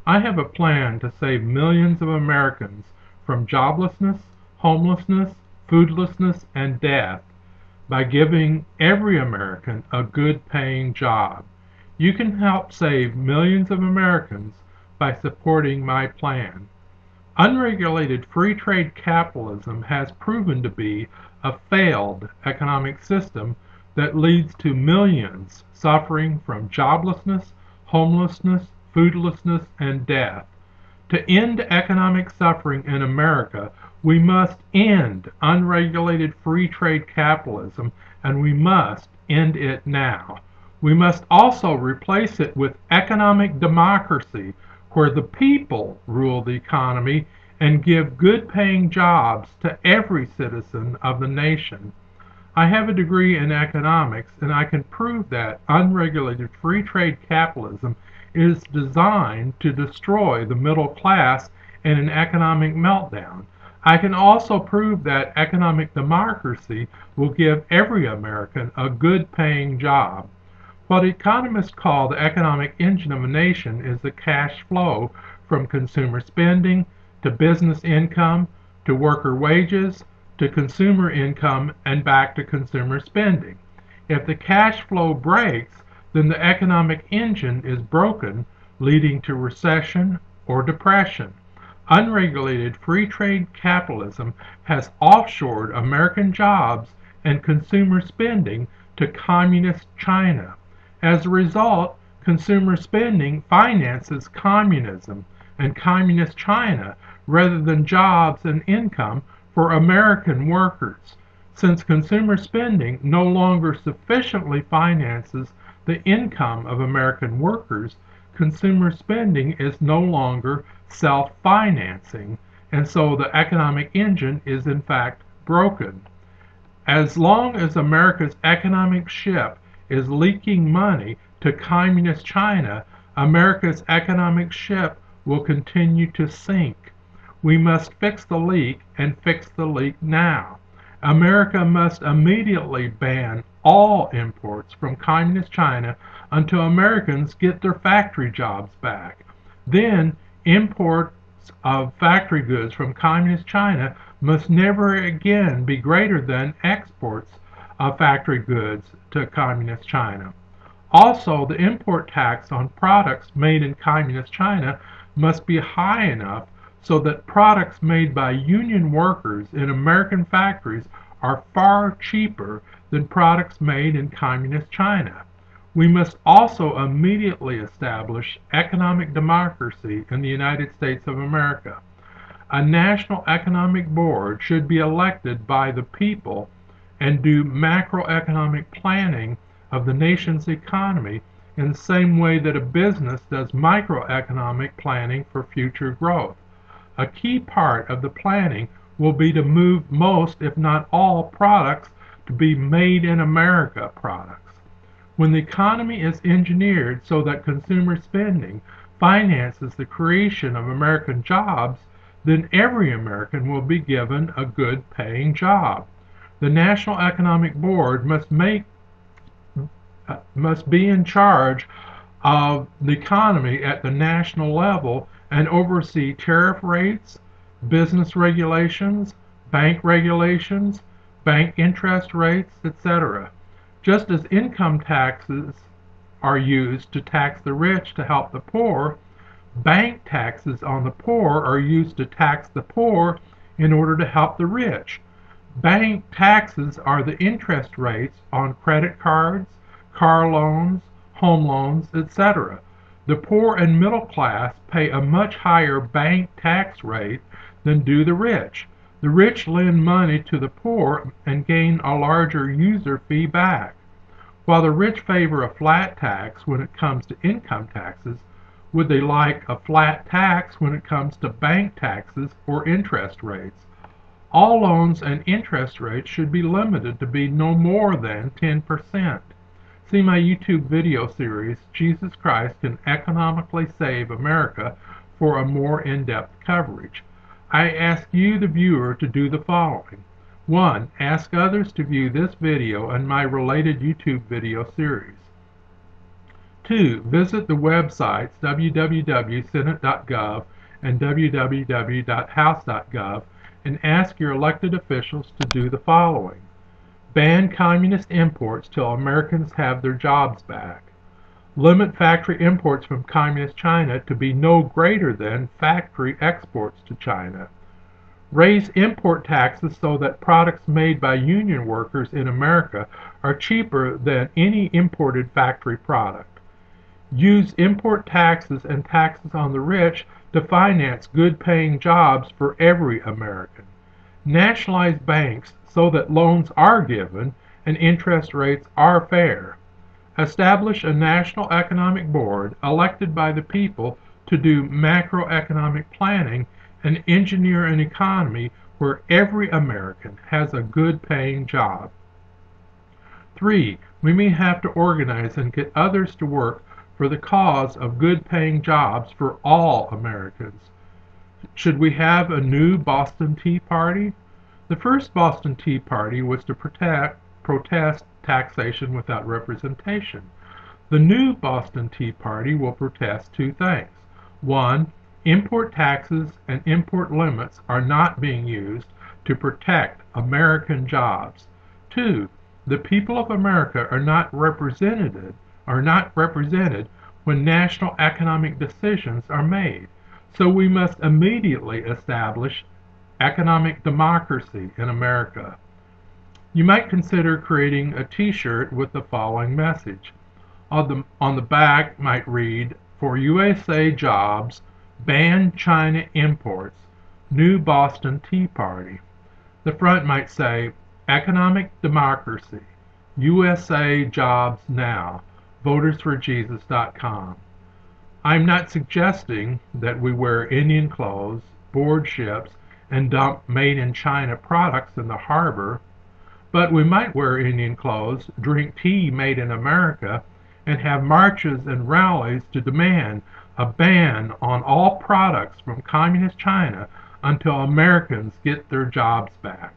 I have a plan to save millions of Americans from joblessness, homelessness, foodlessness, and death by giving every American a good-paying job. You can help save millions of Americans by supporting my plan. Unregulated free trade capitalism has proven to be a failed economic system that leads to millions suffering from joblessness, homelessness, foodlessness, and death. To end economic suffering in America, we must end unregulated free trade capitalism, and we must end it now. We must also replace it with economic democracy, where the people rule the economy and give good-paying jobs to every citizen of the nation. I have a degree in economics, and I can prove that unregulated free trade capitalism is designed to destroy the middle class in an economic meltdown. I can also prove that economic democracy will give every American a good-paying job. What economists call the economic engine of a nation is the cash flow from consumer spending to business income to worker wages to consumer income and back to consumer spending. If the cash flow breaks, then the economic engine is broken, leading to recession or depression. Unregulated free trade capitalism has offshored American jobs and consumer spending to communist China. As a result, consumer spending finances communism and communist China rather than jobs and income for American workers. Since consumer spending no longer sufficiently finances the income of American workers, consumer spending is no longer self-financing, and so the economic engine is in fact broken. As long as America's economic ship is leaking money to communist China, America's economic ship will continue to sink. We must fix the leak and fix the leak now. America must immediately ban all imports from communist China until Americans get their factory jobs back. Then, imports of factory goods from communist China must never again be greater than exports of factory goods to communist China. Also, the import tax on products made in communist China must be high enough so that products made by union workers in American factories are far cheaper than products made in communist China. We must also immediately establish economic democracy in the United States of America. A national economic board should be elected by the people and do macroeconomic planning of the nation's economy in the same way that a business does microeconomic planning for future growth. A key part of the planning will be to move most, if not all, products to be made in America products. When the economy is engineered so that consumer spending finances the creation of American jobs, then every American will be given a good paying job. The National Economic Board must be in charge of the economy at the national level and oversee tariff rates, business regulations, bank interest rates, etc. Just as income taxes are used to tax the rich to help the poor, bank taxes on the poor are used to tax the poor in order to help the rich. Bank taxes are the interest rates on credit cards, car loans, home loans, etc. The poor and middle class pay a much higher bank tax rate than do the rich. The rich lend money to the poor and gain a larger user fee back. While the rich favor a flat tax when it comes to income taxes, would they like a flat tax when it comes to bank taxes or interest rates? All loans and interest rates should be limited to be no more than 10%. See my YouTube video series, Jesus Christ Can Economically Save America, for a more in-depth coverage. I ask you, the viewer, to do the following. 1. Ask others to view this video and my related YouTube video series. 2. Visit the websites www.senate.gov and www.house.gov and ask your elected officials to do the following. Ban communist imports till Americans have their jobs back. Limit factory imports from communist China to be no greater than factory exports to China. Raise import taxes so that products made by union workers in America are cheaper than any imported factory product. Use import taxes and taxes on the rich to finance good-paying jobs for every American. Nationalize banks so that loans are given and interest rates are fair. Establish a national economic board elected by the people to do macroeconomic planning and engineer an economy where every American has a good-paying job. 3. We may have to organize and get others to work for the cause of good-paying jobs for all Americans. Should we have a new Boston Tea Party? The first Boston Tea Party was to protest taxation without representation. The new Boston Tea Party will protest two things. 1. Import taxes and import limits are not being used to protect American jobs. 2. The people of America are not represented when national economic decisions are made. So we must immediately establish economic democracy in America. You might consider creating a t-shirt with the following message. On the back might read, "For USA jobs, ban China imports, new Boston Tea Party." The front might say, "Economic democracy, USA jobs now, votersforjesus.com." I'm not suggesting that we wear Indian clothes, board ships, and dump made-in-China products in the harbor, but we might wear Indian clothes, drink tea made in America, and have marches and rallies to demand a ban on all products from communist China until Americans get their jobs back.